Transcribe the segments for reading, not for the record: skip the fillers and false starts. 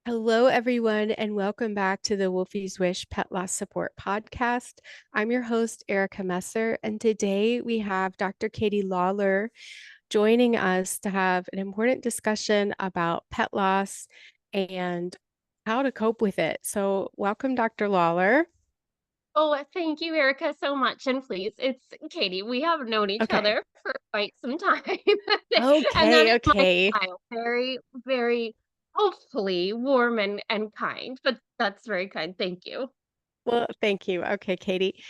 Hello, everyone, and welcome back to the Wolfie's Wish Pet Loss Support Podcast. I'm your host, Erica Messer, and today we have Dr. Katie Lawlor joining us to have an important discussion about pet loss and how to cope with it. So, welcome, Dr. Lawlor. Oh, thank you, Erica, so much. And please, it's Katie. We have known each Okay. other for quite some time. And that Okay, is my okay. style. Very, very, hopefully warm and kind. But that's very kind. Thank you. Well, thank you. Okay, Katie.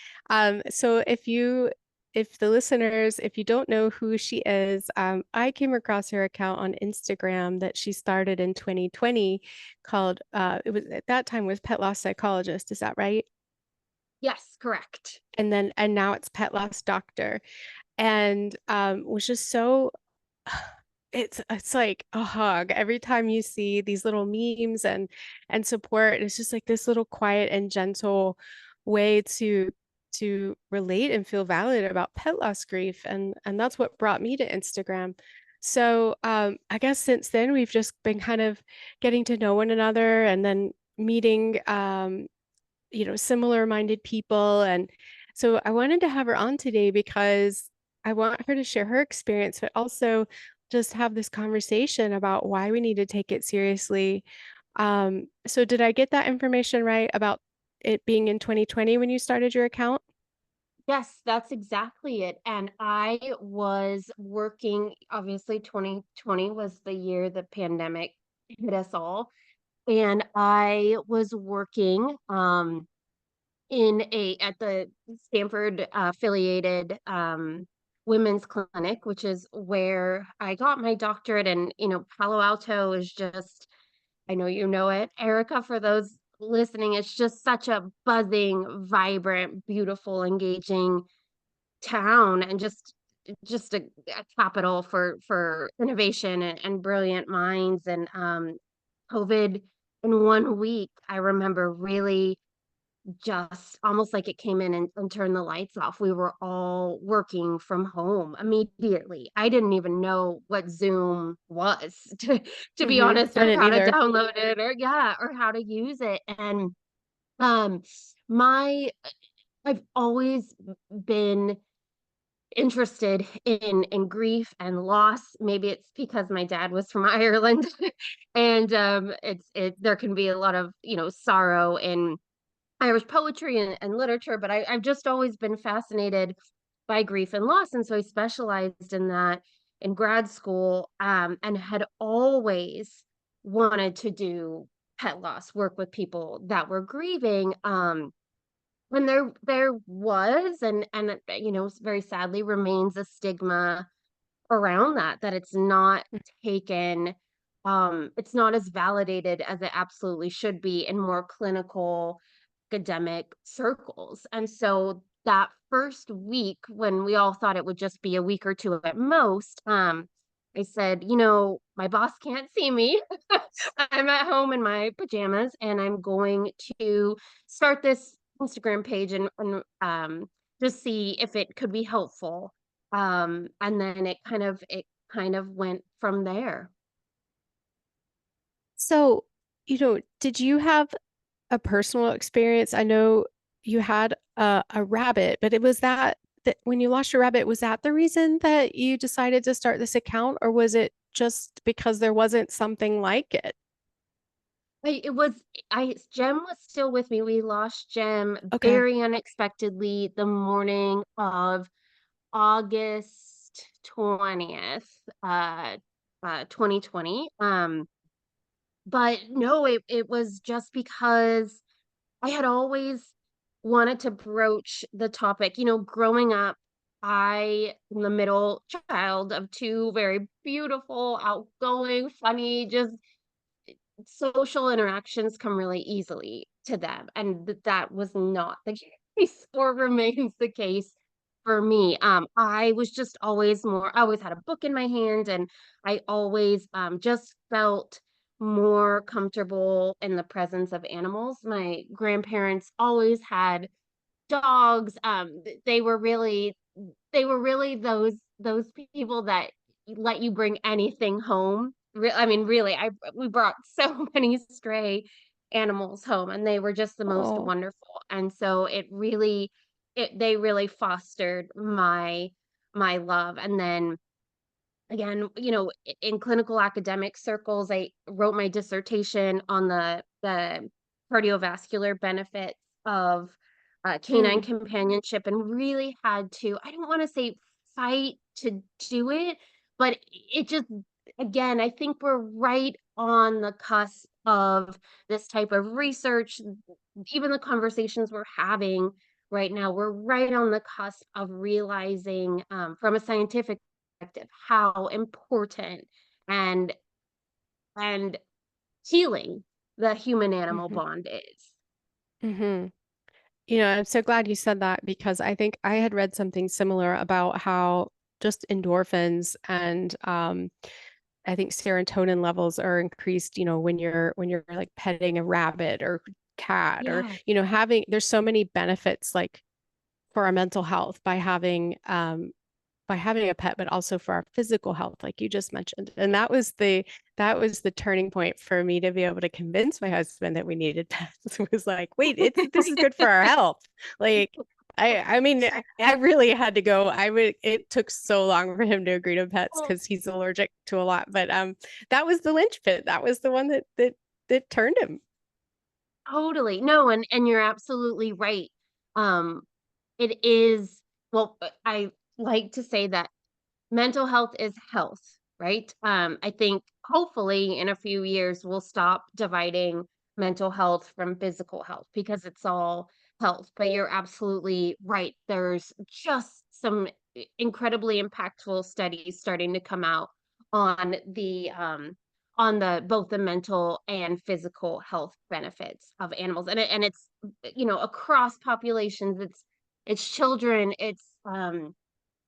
So if the listeners, if you don't know who she is, I came across her account on Instagram that she started in 2020 called, it was at that time was Pet Loss Psychologist. Is that right? Yes, correct. And now it's Pet Loss Doctor. And was just so it's like a hug every time you see these little memes and support. It's just like this little quiet and gentle way to relate and feel valid about pet loss grief, and that's what brought me to Instagram. So I guess since then we've just been kind of getting to know one another and then meeting similar minded people. And so I wanted to have her on today because I want her to share her experience, but also just have this conversation about why we need to take it seriously. So did I get that information right about it being in 2020 when you started your account? Yes, that's exactly it. And I was working, obviously, 2020 was the year the pandemic hit us all. And I was working in a at the Stanford affiliated women's clinic, which is where I got my doctorate. And Palo Alto is just, I know you know it, Erica, for those listening, it's just such a buzzing, vibrant, beautiful, engaging town, and just a capital for innovation and brilliant minds. And COVID, in 1 week, I remember really just almost like it came in and turned the lights off. We were all working from home immediately. I didn't even know what Zoom was, to be honest, I or didn't how to either. download it, or yeah, or how to use it. And um my I've always been interested in grief and loss. Maybe it's because my dad was from Ireland, and it there can be a lot of sorrow in Irish poetry and literature. But I've just always been fascinated by grief and loss. And so I specialized in that in grad school, and had always wanted to do pet loss work with people that were grieving. And there was, and very sadly remains, a stigma around that it's not taken, it's not as validated as it absolutely should be in more clinical academic circles. And so that first week, when we all thought it would just be a week or two at most, I said, my boss can't see me. I'm at home in my pajamas, and I'm going to start this Instagram page, and just see if it could be helpful. And then it kind of went from there. So, did you have a personal experience? I know you had a rabbit, but it was that when you lost your rabbit, was that the reason that you decided to start this account, or was it just because there wasn't something like it? It was, Jem was still with me. We lost Jem Okay. very unexpectedly the morning of August 20th, 2020. But no, it was just because I had always wanted to broach the topic. Growing up, I am the middle child of two very beautiful, outgoing, funny, just social interactions come really easily to them. And that was not the case, or remains the case for me. I was just always more, I always had a book in my hand, and I always just felt more comfortable in the presence of animals. My grandparents always had dogs. They were really those people that let you bring anything home. I mean, really, I we brought so many stray animals home, and they were just the most Oh. wonderful. And so they really fostered my love. And then again, in clinical academic circles, I wrote my dissertation on the cardiovascular benefits of canine Mm. companionship, and really had to, I don't want to say fight to do it, but it just, again, I think we're right on the cusp of this type of research. Even the conversations we're having right now, we're right on the cusp of realizing, from a scientific perspective, how important and and healing the human animal Hmm. bond is. Hmm. I'm so glad you said that because I think I had read something similar about how just endorphins and I think serotonin levels are increased, when you're like petting a rabbit or cat or, Yeah. having there's so many benefits like for our mental health by having a pet, but also for our physical health, like you just mentioned. And that was the turning point for me to be able to convince my husband that we needed pets. It was like, wait, this is good for our health. Like, I mean, I really had to go. It took so long for him to agree to pets Well, because he's allergic to a lot. But that was the linchpin. That was the one that turned him. totally. No, and you're absolutely right. Um, it is, well, I like to say that mental health is health, right? I think hopefully in a few years we'll stop dividing mental health from physical health because it's all health. But you're absolutely right. There's just some incredibly impactful studies starting to come out on the both the mental and physical health benefits of animals, and it's, across populations. It's children, it's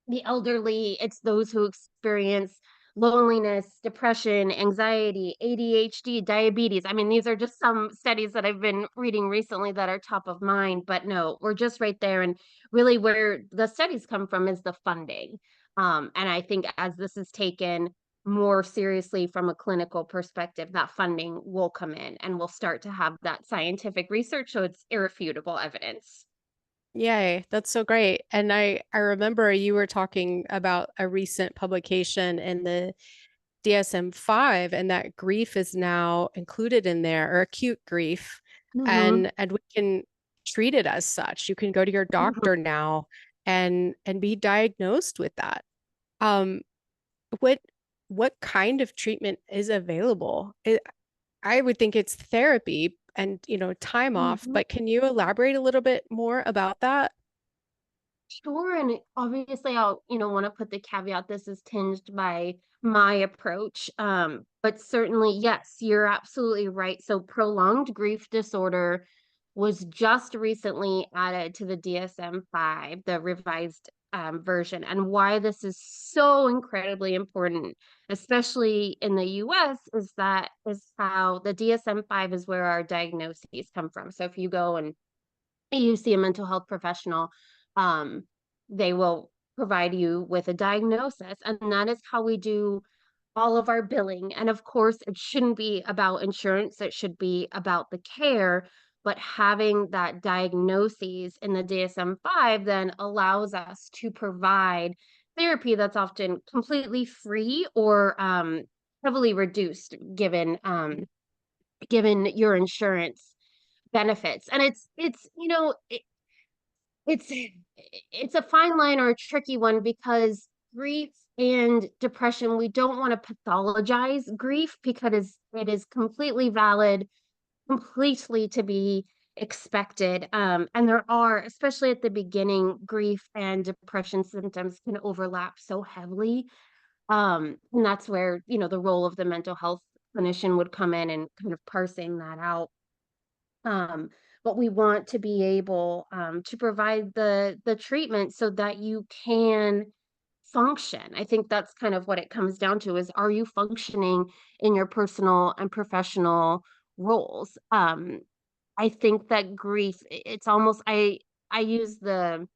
the elderly, it's those who experience loneliness, depression, anxiety, ADHD, diabetes. I mean, these are just some studies that I've been reading recently that are top of mind, but no, we're just right there. And really, where the studies come from is the funding. And I think as this is taken more seriously from a clinical perspective, that funding will come in and we'll start to have that scientific research. So it's irrefutable evidence. Yay, that's so great. And I remember you were talking about a recent publication in the DSM-5 and that grief is now included in there or acute grief Hmm. and we can treat it as such. You can go to your doctor now and be diagnosed with that. Um, what what kind of treatment is available? I would think it's therapy and time off, Hmm. but can you elaborate a little bit more about that? Sure, and obviously I'll, want to put the caveat this is tinged by my approach. But certainly, yes, you're absolutely right. So prolonged grief disorder was just recently added to the DSM-5, the revised version, and why this is so incredibly important, especially in the US, is how the DSM-5 is where our diagnoses come from. So if you go and you see a mental health professional, um, they will provide you with a diagnosis. And that is how we do all of our billing. And of course, it shouldn't be about insurance, it should be about the care. But having that diagnosis in the DSM-5 then allows us to provide therapy that's often completely free or heavily reduced given your insurance benefits. And it's a fine line or a tricky one because grief and depression, we don't want to pathologize grief because it is completely valid, completely to be expected. And there are, especially at the beginning, grief and depression symptoms can overlap so heavily. And that's where, the role of the mental health clinician would come in and kind of parsing that out. um, but we want to be able, to provide the treatment so that you can function. I think that's kind of what it comes down to is, are you functioning in your personal and professional roles? I think that grief, it's almost, I use the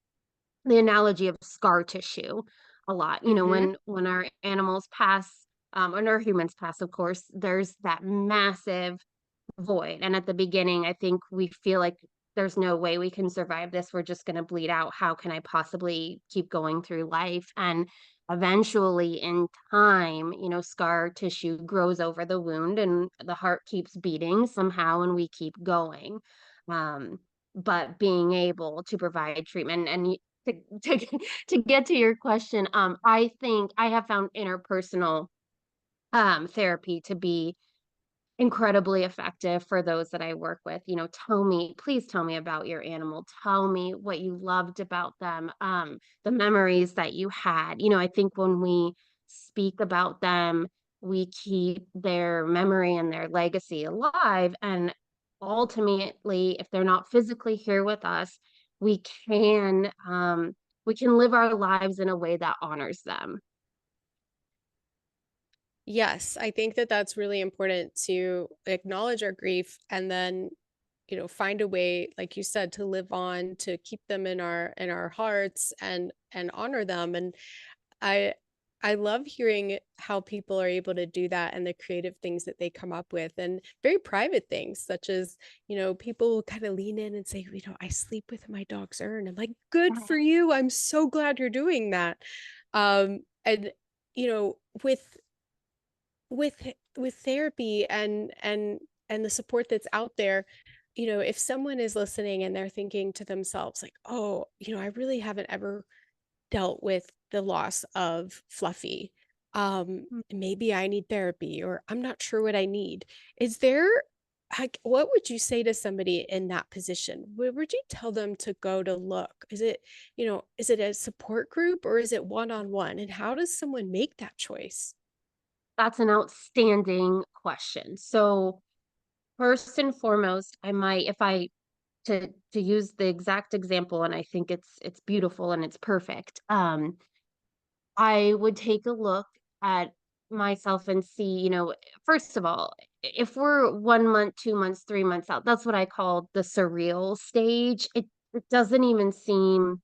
analogy of scar tissue a lot. Hmm. When our animals pass, when our humans pass, of course, there's that massive void. And at the beginning, I think we feel like there's no way we can survive this. We're just going to bleed out. How can I possibly keep going through life? And eventually, in time, scar tissue grows over the wound and the heart keeps beating somehow, and we keep going. Um, but being able to provide treatment and to, to get to your question, I think I have found interpersonal therapy to be incredibly effective for those that I work with. Please tell me about your animal. Tell me what you loved about them, the memories that you had. I think when we speak about them, we keep their memory and their legacy alive. And ultimately, if they're not physically here with us, we can we can live our lives in a way that honors them. Yes, I think that that's really important to acknowledge our grief and then, find a way, like you said, to live on, to keep them in our hearts and honor them. And I I love hearing how people are able to do that and the creative things that they come up with and very private things such as, people will kind of lean in and say, I sleep with my dog's urn. I'm like, good for you. I'm so glad you're doing that. And with with therapy and the support that's out there, if someone is listening and they're thinking to themselves like, oh, I really haven't ever dealt with the loss of Fluffy. Maybe I need therapy or I'm not sure what I need. Is there like what would you say to somebody in that position? Where would you tell them to go to look? Is it a support group or is it one-on-one? And how does someone make that choice? That's an outstanding question. So, first and foremost, I might, if I to use the exact example, and I think it's beautiful and it's perfect. I would take a look at myself and see, first of all, if we're 1 month, 2 months, 3 months out, that's what I call the surreal stage. It doesn't even seem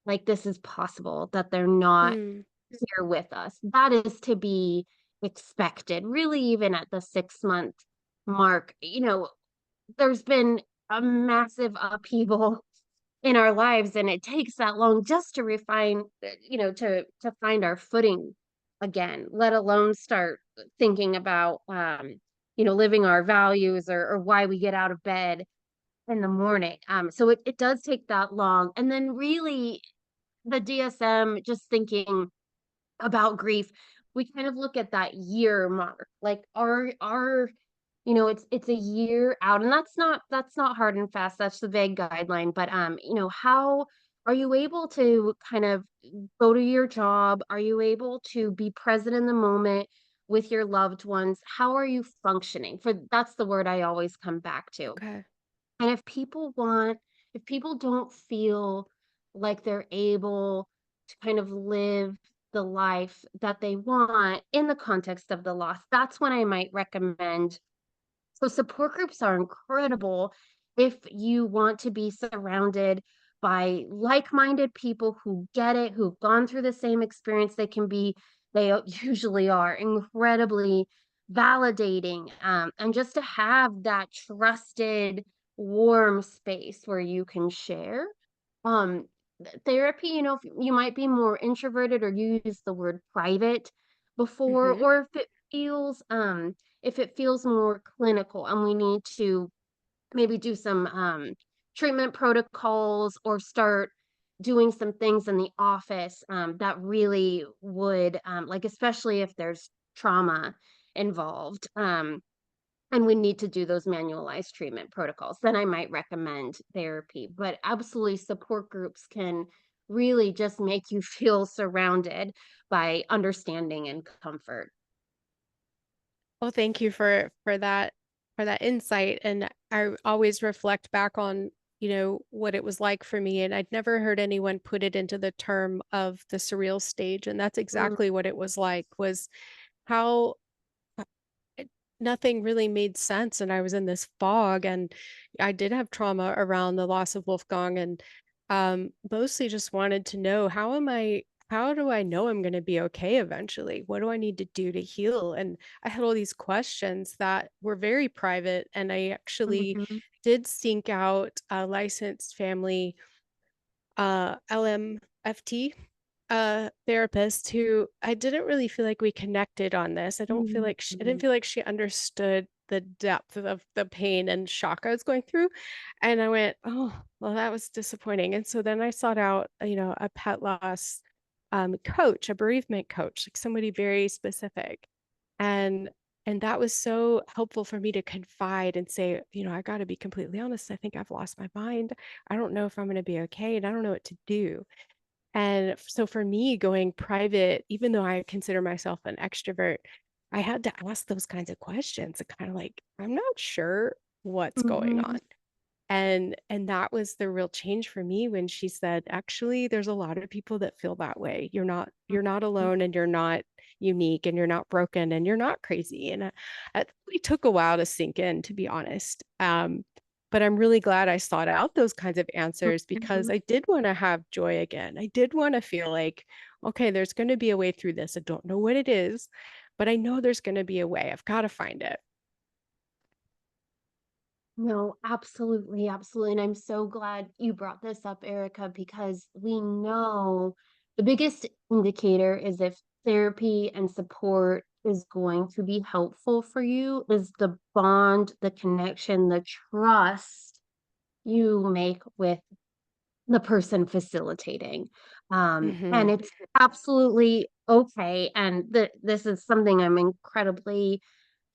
like this is possible that they're not Mm, here with us. That is to be expected, really, even at the 6 month mark. There's been a massive upheaval in our lives, and it takes that long just to refine, to find our footing again, let alone start thinking about living our values, or why we get out of bed in the morning. So it does take that long. And then really the DSM, just thinking about grief, we kind of look at that year mark. Like, our it's a year out, and that's not hard and fast. That's the vague guideline. But how are you able to kind of go to your job? Are you able to be present in the moment with your loved ones? How are you functioning? For That's the word I always come back to. okay. And if people don't feel like they're able to kind of live the life that they want in the context of the loss, that's when I might recommend. So support groups are incredible if you want to be surrounded by like-minded people who get it, who've gone through the same experience. They usually are incredibly validating, and just to have that trusted, warm space where you can share. Um, Therapy, if you might be more introverted or you use the word private before, Hmm. or if it feels more clinical and we need to maybe do some treatment protocols or start doing some things in the office, that really would, like, especially if there's trauma involved, and we need to do those manualized treatment protocols, then I might recommend therapy. But absolutely, support groups can really just make you feel surrounded by understanding and comfort. Well, thank you for that insight. And I always reflect back on, what it was like for me. And I'd never heard anyone put it into the term of the surreal stage. And that's Mm, exactly what it was like, was how it, nothing really made sense. And I was in this fog and I did have trauma around the loss of Wolfgang and mostly just wanted to know how do I know I'm going to be okay eventually? What do I need to do to heal? And I had all these questions that were very private. And I actually Mhm. did seek out a licensed family LMFT therapist who I didn't really feel like we connected on this. I didn't Mhm. feel like she understood the depth of the pain and shock I was going through. And I went, oh, well, that was disappointing. And so then I sought out, a pet loss coach, a bereavement coach, like somebody very specific. And and that was so helpful for me to confide and say, I got to be completely honest. I think I've lost my mind. I don't know if I'm going to be okay, and I don't know what to do. And so for me, going private, even though I consider myself an extrovert, I had to ask those kinds of questions and kind of like, I'm not sure what's going on. Mhm. And that was the real change for me when she said, "Actually, there's a lot of people that feel that way. You're not alone, and you're not unique, and you're not broken, and you're not crazy." And it really took a while to sink in, to be honest. But I'm really glad I sought out those kinds of answers because Mhm. I did want to have joy again. I did want to feel like, okay, there's going to be a way through this. I don't know what it is, but I know there's going to be a way. I've got to find it. No, absolutely, absolutely. And I'm so glad you brought this up, Erica, because we know the biggest indicator is if therapy and support is going to be helpful for you, is the bond, the connection, the trust you make with the person facilitating. And Hmm. it's absolutely okay. And this is something I'm incredibly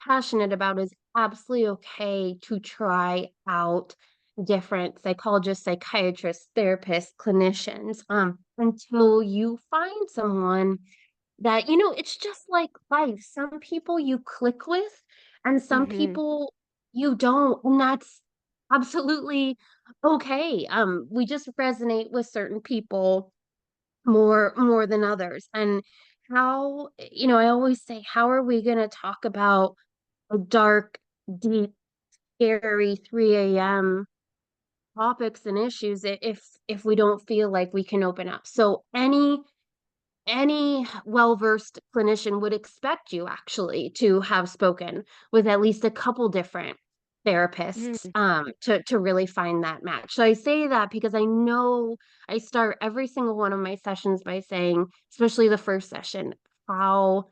passionate about is absolutely okay to try out different psychologists, psychiatrists, therapists, clinicians, until you find someone that, it's just like life. Some people you click with, and some Hmm. people you don't, and that's absolutely okay. We just resonate with certain people more than others. And I always say, how are we going to talk about a dark, deep, scary 3 a.m. topics and issues if we don't feel like we can open up? So any well-versed clinician would expect you actually to have spoken with at least a couple different therapists to really find that match. So I say that because I know I start every single one of my sessions by saying, especially the first session, how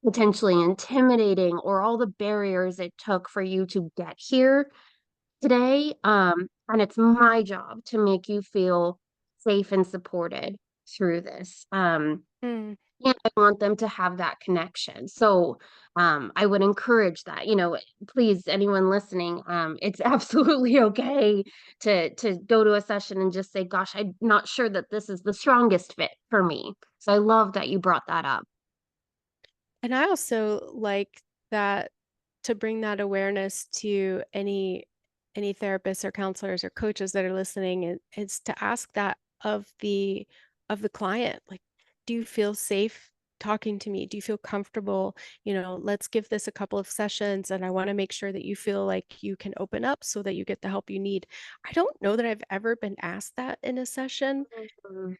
potentially intimidating or all the barriers it took for you to get here today. And it's my job to make you feel safe and supported through this. Hmm. And I want them to have that connection. So I would encourage that. Please, anyone listening, it's absolutely okay to go to a session and just say, gosh, I'm not sure that this is the strongest fit for me. So I love that you brought that up. And I also like that, to bring that awareness to any therapists or counselors or coaches that are listening, is to ask that of the client. Like, do you feel safe talking to me? Do you feel comfortable? Let's give this a couple of sessions, and I want to make sure that you feel like you can open up so that you get the help you need. I don't know that I've ever been asked that in a session. Mhm.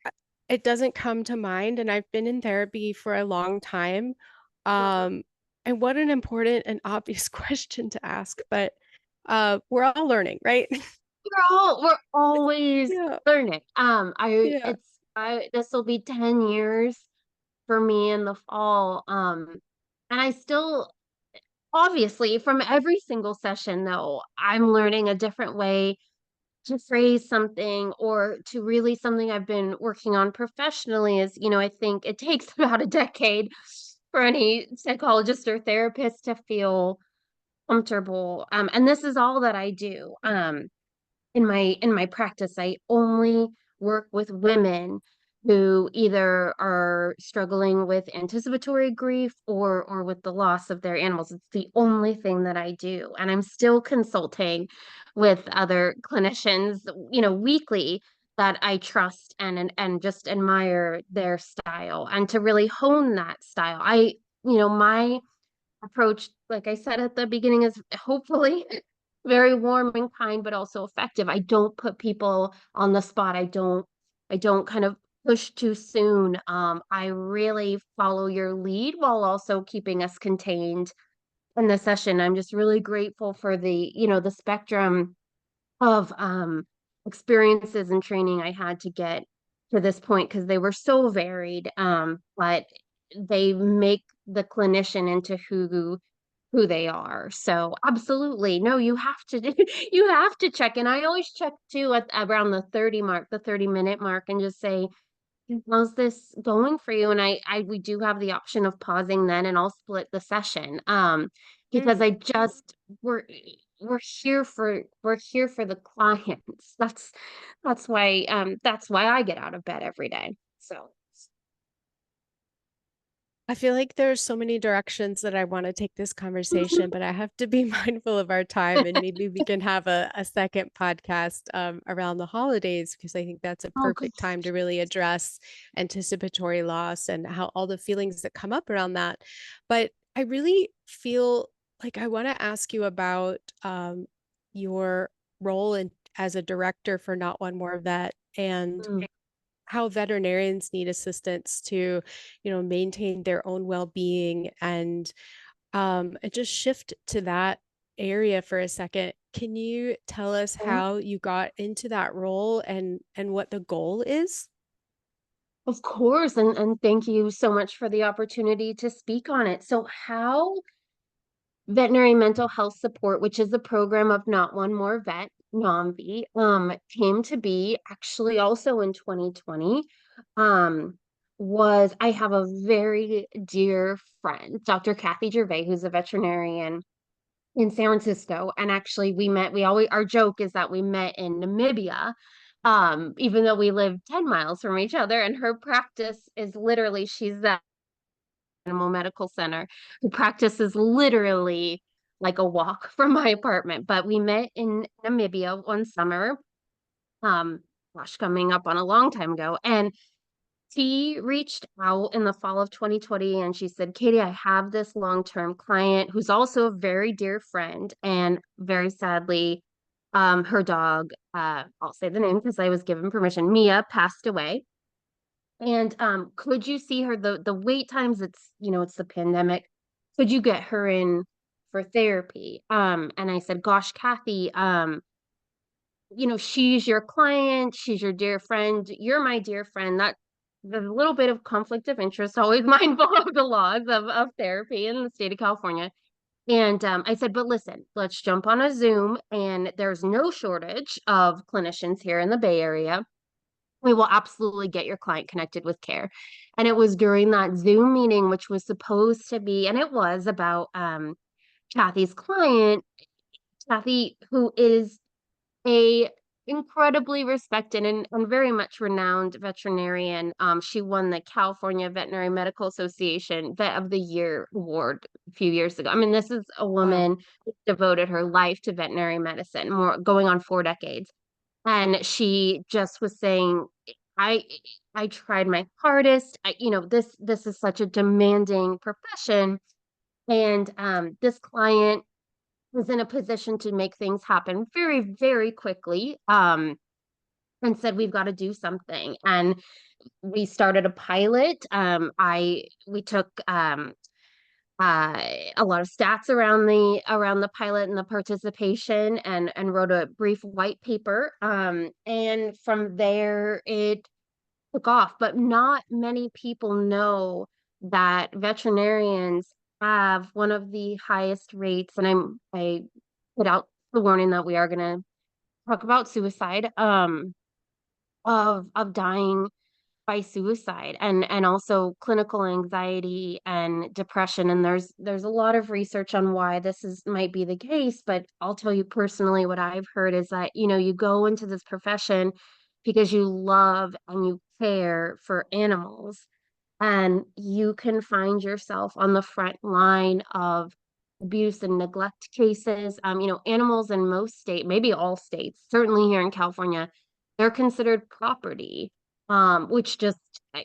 It doesn't come to mind, and I've been in therapy for a long time. Um, and what an important and obvious question to ask, but we're all learning, right? We're always Yeah, learning. yeah. I this will be 10 years for me in the fall. And I still obviously from every single session though, I'm learning a different way to phrase something or to really something I've been working on professionally is, I think it takes about a decade for any psychologist or therapist to feel comfortable. And this is all that I do. In my practice, I only work with women who either are struggling with anticipatory grief or with the loss of their animals. It's the only thing that I do. And I'm still consulting with other clinicians, weekly that I trust and just admire their style and to really hone that style. My approach, like I said at the beginning, is hopefully very warm and kind, but also effective. I don't put people on the spot. I don't kind of push too soon. I really follow your lead while also keeping us contained in the session. I'm just really grateful for the spectrum of experiences and training I had to get to this point because they were so varied. But they make the clinician into who they are. So absolutely. No, you have to you have to check. And I always check too at around the 30 mark, the 30-minute mark, and just say, how's this going for you? And I we do have the option of pausing then, and I'll split the session. Because Mm. I just we're here for the clients. That's why I get out of bed every day. So I feel like there's so many directions that I want to take this conversation, but I have to be mindful of our time, and maybe we can have a second podcast around the holidays, because I think that's a oh good. perfect time to really address anticipatory loss and how all the feelings that come up around that. But I really feel like I want to ask you about your role in as a director for Not One More Vet, and Mm. how veterinarians need assistance to, maintain their own well-being, and just shift to that area for a second. Can you tell us how you got into that role and what the goal is? Of course, and thank you so much for the opportunity to speak on it. So how veterinary mental health support, which is a program of Not One More Vet, NOMV, came to be actually also in 2020. Um, was I have a very dear friend, Dr. Kathy Gervais, who's a veterinarian in San Francisco. And actually we always, our joke is that we met in Namibia, even though we live 10 miles from each other. And her practice is literally, she's the animal medical center. The practice is literally like a walk from my apartment. But we met in Namibia one summer, um, gosh, coming up on a long time ago. And she reached out in the fall of 2020 and she said, Katie, I have this long-term client who's also a very dear friend. And very sadly, her dog, I'll say the name because I was given permission, Mia, passed away. And could you see her? The wait times, it's the pandemic. Could you get her in for therapy? And I said, gosh, Kathy, she's your client, she's your dear friend, you're my dear friend. That there's a little bit of conflict of interest, always mindful of the laws of therapy in the state of California. And I said, but listen, let's jump on a Zoom, and there's no shortage of clinicians here in the Bay Area. We will absolutely get your client connected with care. And it was during that Zoom meeting, which was supposed to be, and it was about Kathy's client, Kathy, who is a incredibly respected and very much renowned veterinarian. She won the California Veterinary Medical Association Vet of the Year award a few years ago. I mean, this is a Wow. woman who devoted her life to veterinary medicine, more going on 4 decades. And she just was saying, I I tried my hardest. This is such a demanding profession. And this client was in a position to make things happen very, very quickly. And said, we've got to do something. And we started a pilot. We took uh, a lot of stats around the pilot and the participation, and wrote a brief white paper. And from there it took off. But not many people know that veterinarians have one of the highest rates, and I put out the warning that we are going to talk about suicide, of dying by suicide, and also clinical anxiety and depression. And there's a lot of research on why this is might be the case. But I'll tell you personally, what I've heard is that you go into this profession because you love and you care for animals, and you can find yourself on the front line of abuse and neglect cases. Animals in most states, maybe all states, certainly here in California, they're considered property, which just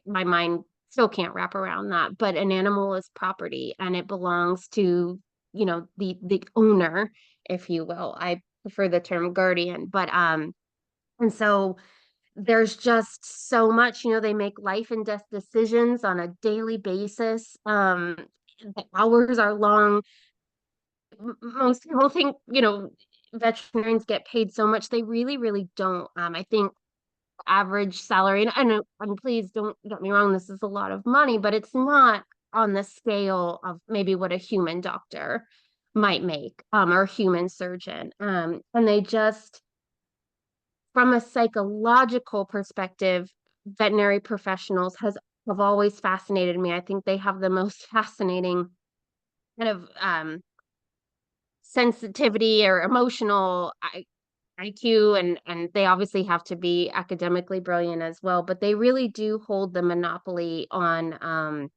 my mind still can't wrap around that. But an animal is property, and it belongs to the owner, if you will. I prefer the term guardian, but and so there's just so much, they make life and death decisions on a daily basis. The hours are long. Most people think, veterinarians get paid so much. They really, really don't. I think average salary, and I know, and please don't get me wrong, this is a lot of money, but it's not on the scale of maybe what a human doctor might make, or a human surgeon. And they just, from a psychological perspective, veterinary professionals have always fascinated me. I think they have the most fascinating kind of sensitivity or emotional IQ, and they obviously have to be academically brilliant as well, but they really do hold the monopoly on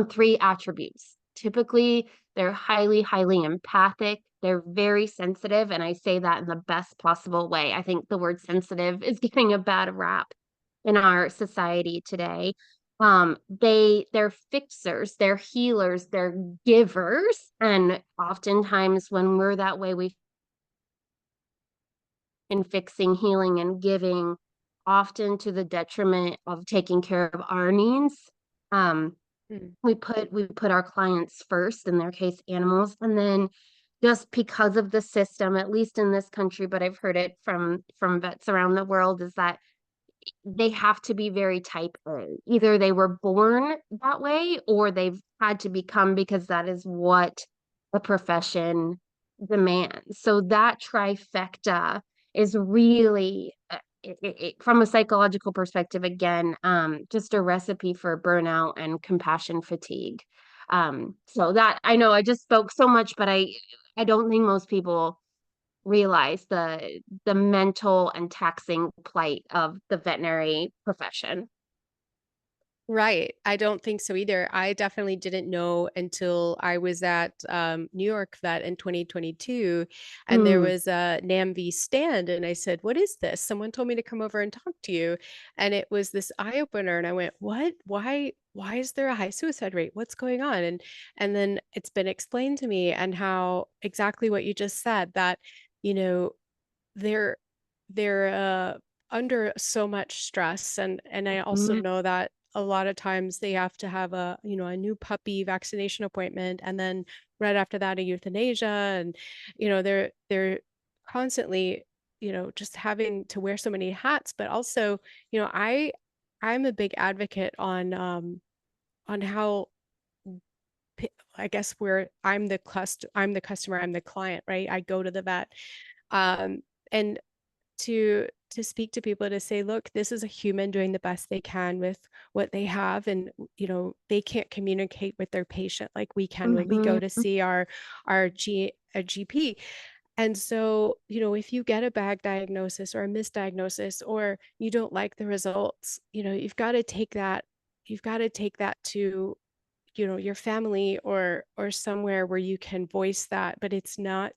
three attributes. Typically, they're highly, highly empathic. They're very sensitive, and I say that in the best possible way. I think the word sensitive is getting a bad rap in our society today. They're fixers, they're healers, they're givers, and oftentimes when we're that way, we in fixing, healing, and giving, often to the detriment of taking care of our needs. Um, Mm. we put our clients first, in their case animals, and then just because of the system, at least in this country, but I've heard it from vets around the world, is that they have to be very type A. Either they were born that way or they've had to become, because that is what the profession demands. So that trifecta is really, from a psychological perspective, again, just a recipe for burnout and compassion fatigue. So that, I know I just spoke so much, but I don't think most people realize the mental and taxing plight of the veterinary profession. Right. I don't think so either. I definitely didn't know until I was at New York Vet in 2022, and there Mm, was a NAMV stand, and I said, "What is this?" Someone told me to come over and talk to you, and it was this eye opener. And I went, "What? Why? Why is there a high suicide rate? What's going on?" And then it's been explained to me, and how exactly what you just said, that you know they're they're under so much stress, and I also mhm, know that a lot of times they have to have a new puppy vaccination appointment, and then right after that a euthanasia, and they're constantly just having to wear so many hats. But also, I'm a big advocate on how I guess where I'm the customer, I'm the client, right? I go to the vet, um and to speak to people, to say, look, this is a human doing the best they can with what they have, and they can't communicate with their patient like we can when we go mhm. to see a GP. And so, if you get a bad diagnosis or a misdiagnosis, or you don't like the results, you've got to take that to your family, or somewhere where you can voice that, but it's not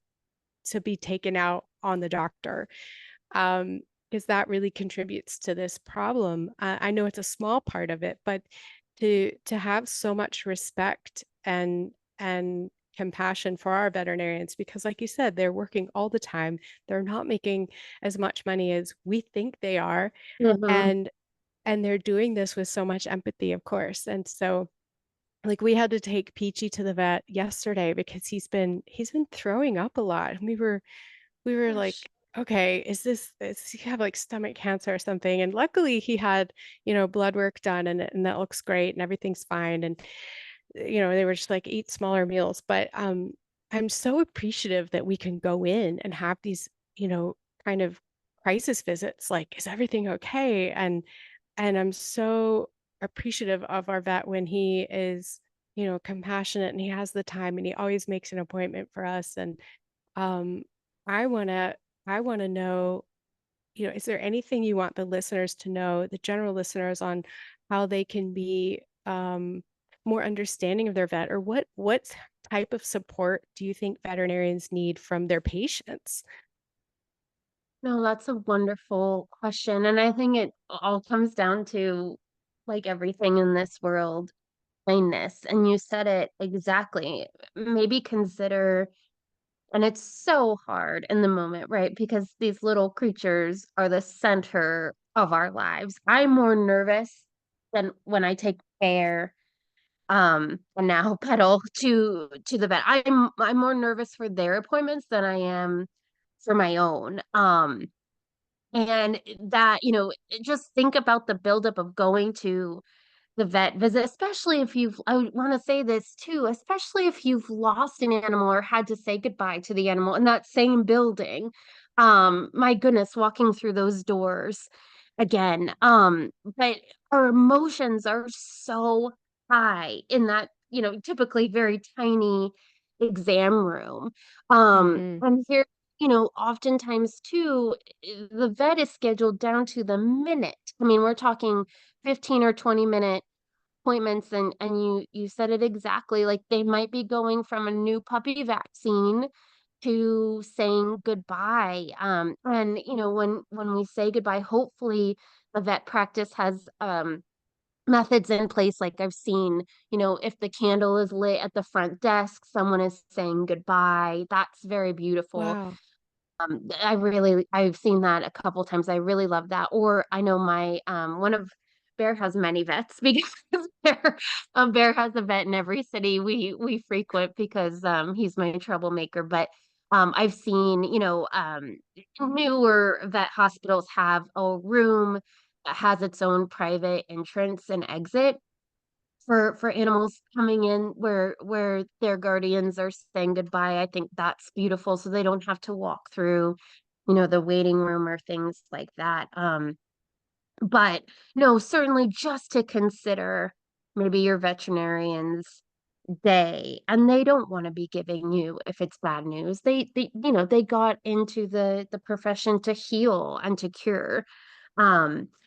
to be taken out on the doctor, um, because that really contributes to this problem. I know it's a small part of it, but to have so much respect and compassion for our veterinarians, because like you said, they're working all the time. They're not making as much money as we think they are, Mhm. and they're doing this with so much empathy, of course. And so, like, we had to take Peachy to the vet yesterday because he's been throwing up a lot. And we were Gosh. like, "Okay, does he have, like, stomach cancer or something?" And luckily, he had, blood work done, and that looks great, and everything's fine, and, they were just like, "Eat smaller meals." But, I'm so appreciative that we can go in and have these, kind of crisis visits, like, "Is everything okay?" And I'm so appreciative of our vet when he is, compassionate, and he has the time, and he always makes an appointment for us. And um, I wanna I wanna know, is there anything you want the listeners to know, the general listeners, on how they can be more understanding of their vet, or what type of support do you think veterinarians need from their patients? No, that's a wonderful question. And I think it all comes down to, like everything in this world, kindness. And you said it exactly. Maybe consider, and it's so hard in the moment, right? Because these little creatures are the center of our lives. I'm more nervous than when I take Bear and now Pedal to the vet. I'm more nervous for their appointments than I am for my own. And that, just think about the buildup of going to the vet visit, especially if I want to say this too, especially if you've lost an animal or had to say goodbye to the animal in that same building. My goodness, walking through those doors again. But our emotions are so high in that, typically very tiny exam room. Hmm. And here, oftentimes too, the vet is scheduled down to the minute. I mean, we're talking 15 or 20-minute appointments, and you said it exactly, like they might be going from a new puppy vaccine to saying goodbye. And when we say goodbye, hopefully the vet practice has methods in place. Like I've seen, if the candle is lit at the front desk, someone is saying goodbye. That's very beautiful. Wow. I've seen that a couple times. I really love that. Or I know my one of Bear has many vets because Bear has a vet in every city we frequent because he's my troublemaker. But I've seen, newer vet hospitals have a room that has its own private entrance and exit for animals coming in where their guardians are saying goodbye. I think that's beautiful, so they don't have to walk through, the waiting room or things like that. But no, certainly just to consider maybe your veterinarian's day, and they don't want to be giving you if it's bad news. They got into the profession to heal and to cure.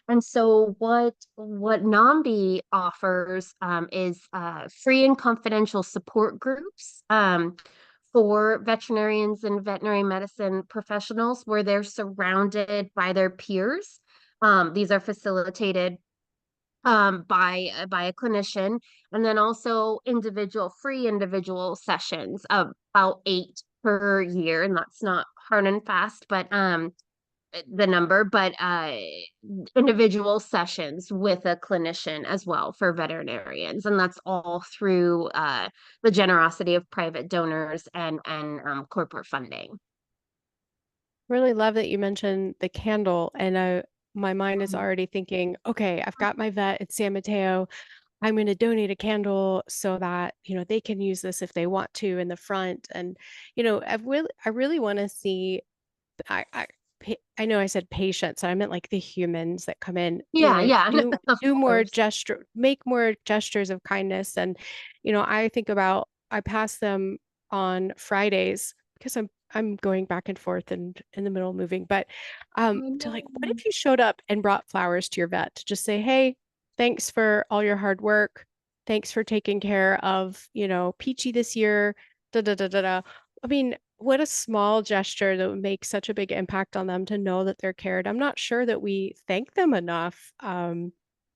And so what Nambi offers is free and confidential support groups for veterinarians and veterinary medicine professionals where they're surrounded by their peers. These are facilitated by a clinician, and then also free individual sessions of about 8 per year, and that's not hard and fast, but the number, but individual sessions with a clinician as well for veterinarians, and that's all through the generosity of private donors and corporate funding. Really love that you mentioned the candle, and my mind is already thinking, okay, I've got my vet at San Mateo. I'm going to donate a candle so that, they can use this if they want to in the front. And, I really want to see, I, I know I said patients, I meant like the humans that come in, Yeah, yeah, of do more course. gesture, make more gestures of kindness. And, I think about, I pass them on Fridays because I'm going back and forth and in the middle of moving, but I to know. like, what if you showed up and brought flowers to your vet to just say, hey, thanks for all your hard work. Thanks for taking care of, Peachy this year. Da da da da da. I mean, what a small gesture that would make such a big impact on them to know that they're cared. I'm not sure that we thank them enough.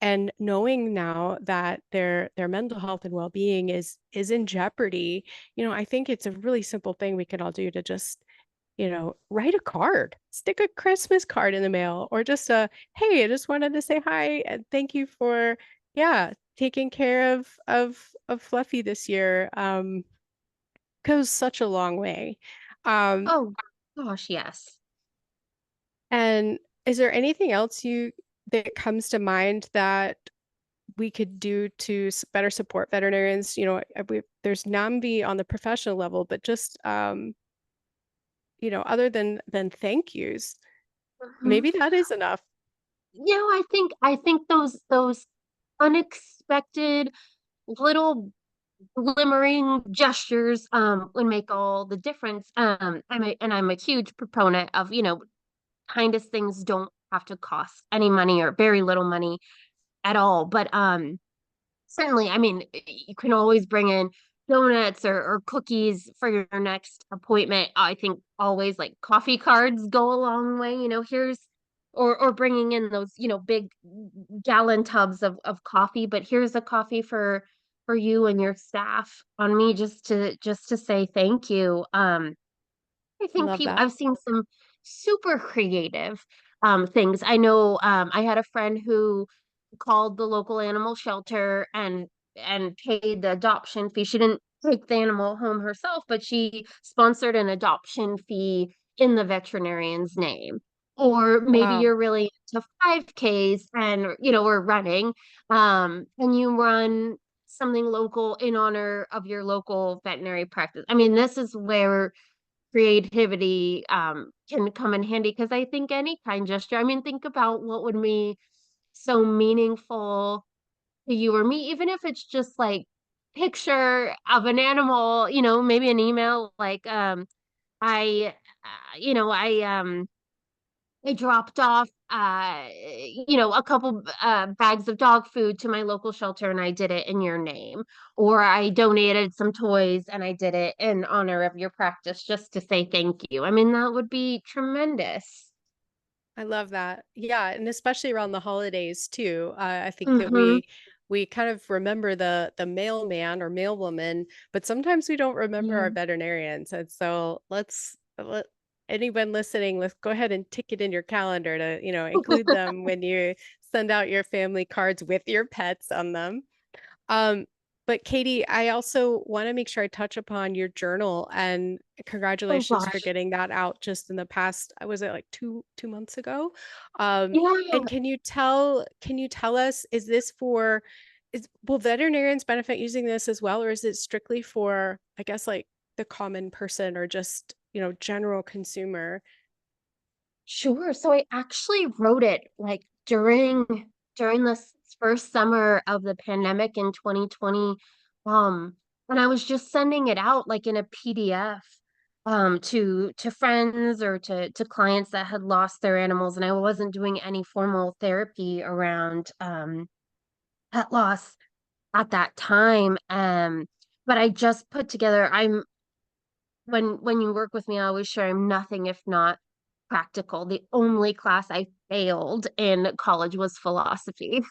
And knowing now that their mental health and well-being is in jeopardy, I think it's a really simple thing we can all do to just, write a card, stick a Christmas card in the mail, or just hey, I just wanted to say hi and thank you for, yeah, taking care of Fluffy this year. Goes such a long way. Um, Oh gosh, yes. and is there anything else that comes to mind that we could do to better support veterinarians? There's NAMB on the professional level, but just other than thank yous, Mhm. maybe that is enough. I think those unexpected little glimmering gestures would make all the difference. I'm a huge proponent of, kindest things don't have to cost any money or very little money at all. But certainly, I mean, you can always bring in donuts or cookies for your next appointment. I think always like coffee cards go a long way. Here's or bringing in those, big gallon tubs of coffee. But here's a coffee for you and your staff on me, just to say thank you. I think Love people that. I've seen some super creative. things. I know I had a friend who called the local animal shelter and paid the adoption fee. She didn't take the animal home herself, but she sponsored an adoption fee in the veterinarian's name. Or maybe Wow. you're really into 5Ks and we're running, and you run something local in honor of your local veterinary practice. I mean, this is where creativity can come in handy because I think any kind gesture, I mean, think about what would be so meaningful to you or me, even if it's just like picture of an animal, maybe an email like I I dropped off a couple bags of dog food to my local shelter and I did it in your name. Or I donated some toys and I did it in honor of your practice just to say thank you. I mean, that would be tremendous. I love that. Yeah, and especially around the holidays too. I think that Mm-hmm. we kind of remember the mailman or mailwoman, but sometimes we don't remember our Yeah. veterinarians. And so let anyone listening, let's go ahead and tick it in your calendar to, include them when you send out your family cards with your pets on them. Um, but Katie, I also want to make sure I touch upon your journal and Oh congratulations for gosh. getting that out just in the past, was it like two months ago? Yeah. And can you tell us, is this for will veterinarians benefit using this as well, or is it strictly for, I guess, like the common person or just, general consumer? Sure. So I actually wrote it like during this first summer of the pandemic in 2020. And I was just sending it out like in a PDF to friends or to clients that had lost their animals. And I wasn't doing any formal therapy around pet loss at that time. But I just put together, when you work with me, I always share I'm nothing if not practical. The only class I failed in college was philosophy.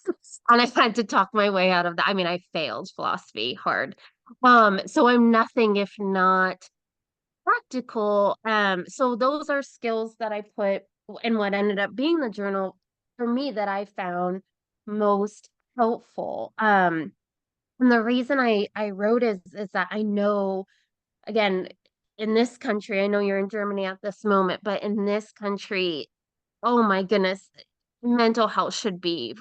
And I had to talk my way out of that. I mean, I failed philosophy hard. So I'm nothing if not practical. So those are skills that I put in what ended up being the journal for me that I found most helpful. And the reason I wrote is that I know, again, in this country, I know you're in Germany at this moment, but in this country, oh my goodness, mental health should be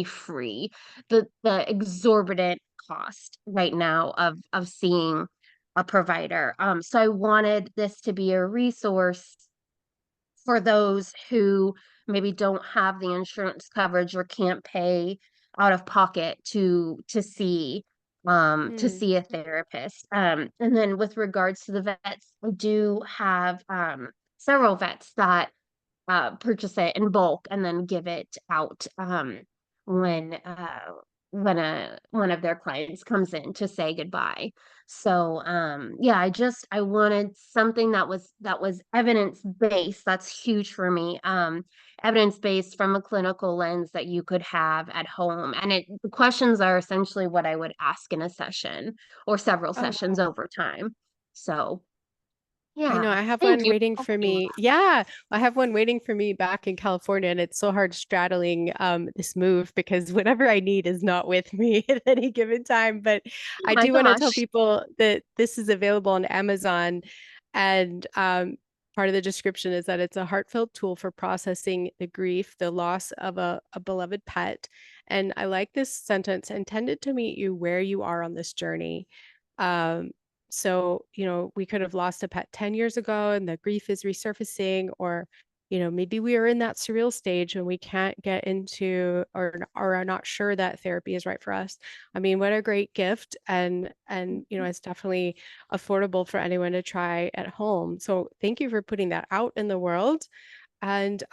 free. The exorbitant cost right now of seeing a provider. So I wanted this to be a resource for those who maybe don't have the insurance coverage or can't pay out of pocket to Hmm. see a therapist. And then with regards to the vets, I do have several vets that purchase it in bulk and then give it out when one of their clients comes in to say goodbye. So yeah, I wanted something that was evidence based. That's huge for me. Evidence based from a clinical lens that you could have at home. And the questions are essentially what I would ask in a session or several Oh, sessions wow. over time. So I know yeah, I have thank one you waiting for for helping. me. Yeah, I have one waiting for me back in California, and it's so hard straddling this move because whatever I need is not with me at any given time. But Oh I my do want to tell gosh. people that this is available on Amazon, and part of the description is that it's a heartfelt tool for processing the grief, the loss of a beloved pet. And I like this sentence, intended to meet you where you are on this journey. Um, so, we could have lost a pet 10 years ago and the grief is resurfacing, or, maybe we are in that surreal stage and we can't get into or are not sure that therapy is right for us. I mean, what a great gift, and it's definitely affordable for anyone to try at home. So thank you for putting that out in the world. And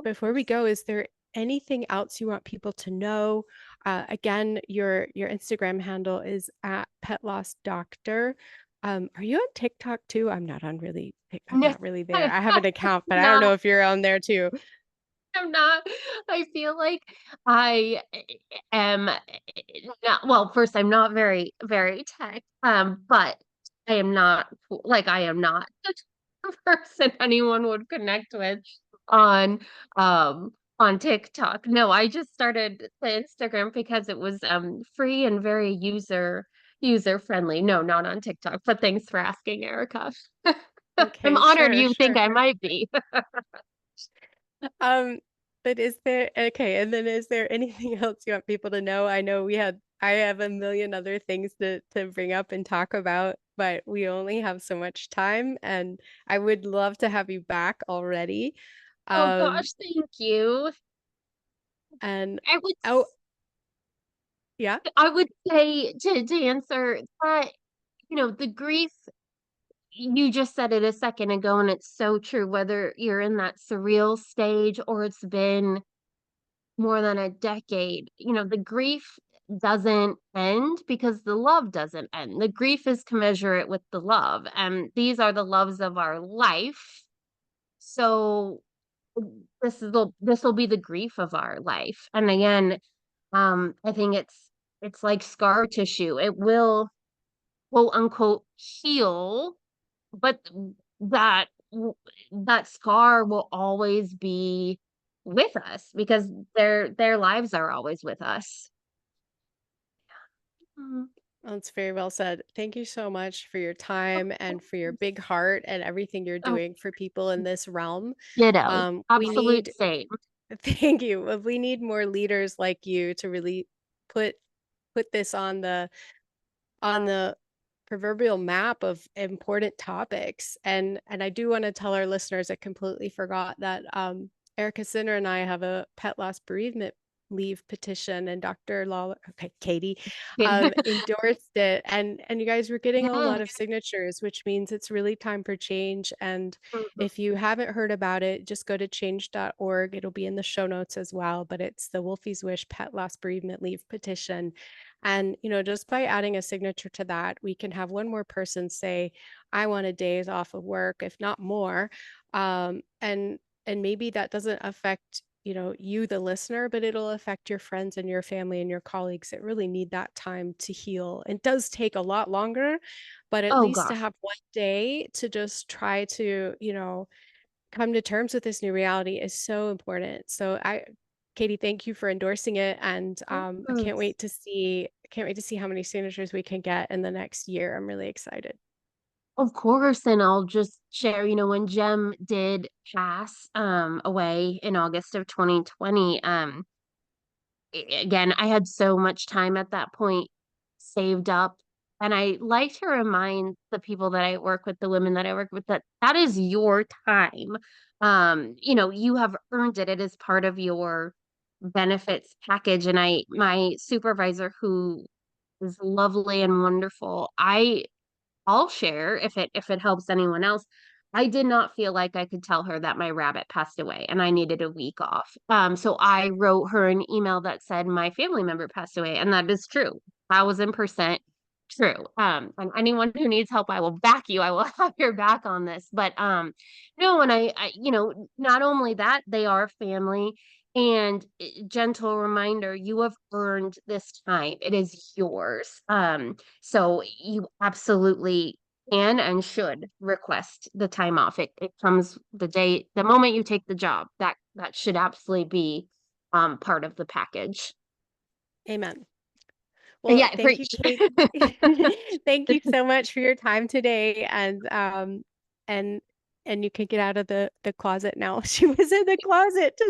before we go, is there anything else you want people to know? Again, your Instagram handle is at Pet Loss Doctor. Are you on TikTok too? I'm No, not really there. I'm I have an account, but I don't not. know if you're on there too. I'm not. I feel like I am not, well, first, I'm not very, very tech, but I am not the person anyone would connect with. on um on TikTok. No, I just started the Instagram because it was free and very user friendly. No, not on TikTok, but thanks for asking, Erica. I'm Okay, honored sure, you think sure. I might be. Um, but is there okay, and then is there anything else you want people to know? I have a million other things to bring up and talk about, but we only have so much time, and I would love to have you back already. Oh Um, gosh, thank you. and I would oh yeah, I would say to answer that, the grief, you just said it a second ago, and it's so true, whether you're in that surreal stage or it's been more than a decade, the grief doesn't end because the love doesn't end. The grief is commensurate with the love, and these are the loves of our life. So this will be the grief of our life. And again, I think it's like scar tissue. It will quote unquote heal, but that that scar will always be with us because their lives are always with us. Mm. that's very well said. Thank you so much for your time and for your big heart and everything you're Oh, doing for people in this realm. ditto. We Absolute need same. Thank you. We need more leaders like you to really put put this on the proverbial map of important topics. And I do want to tell our listeners I completely forgot that Erica Sinner and I have a pet loss bereavement leave petition, and Dr. Lawlor, okay, Katie, endorsed it, and you guys were getting a Yeah. lot of signatures, which means it's really time for change. And Mhm. if you haven't heard about it, just go to change.org. It'll be in the show notes as well, but it's the Wolfie's Wish Pet Loss Bereavement Leave petition. And, just by adding a signature to that, we can have one more person say, I want a days off of work, if not more. And maybe that doesn't affect, you, the listener, but it'll affect your friends and your family and your colleagues that really need that time to heal. It does take a lot longer, but at Oh least to gosh. have one day to just try to, come to terms with this new reality is so important. Katie, thank you for endorsing it, and Of I course. can't wait to see how many signatures we can get in the next year. I'm really excited. Of course, and I'll just share, when Jem did pass away in August of 2020, again, I had so much time at that point saved up. And I like to remind the people that I work with, the women that I work with, that that is your time. You have earned it. It is part of your benefits package. And my supervisor, who is lovely and wonderful, I'll share if it helps anyone else. I did not feel like I could tell her that my rabbit passed away and I needed a week off. So I wrote her an email that said my family member passed away, and that is true. 1,000% true. And anyone who needs help, I will back you. I will have your back on this. But no, and not only that, they are family. And gentle reminder, you have earned this time. It is yours. So you absolutely can and should request the time off. It comes the moment you take the job. That should absolutely be part of the package. Amen. Well, Yeah, thank you, preach. Kate. Thank you so much for your time today, and and you can get out of the closet now. She was in the closet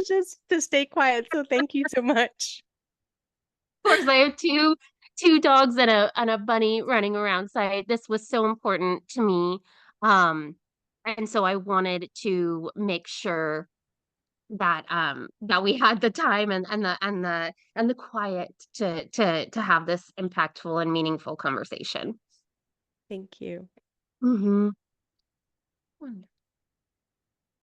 to stay quiet, so thank you so much. Of course, I have two dogs and a bunny running around. So this was so important to me. Um, and so I wanted to make sure that we had the time and the quiet to have this impactful and meaningful conversation. Thank you. Hmm.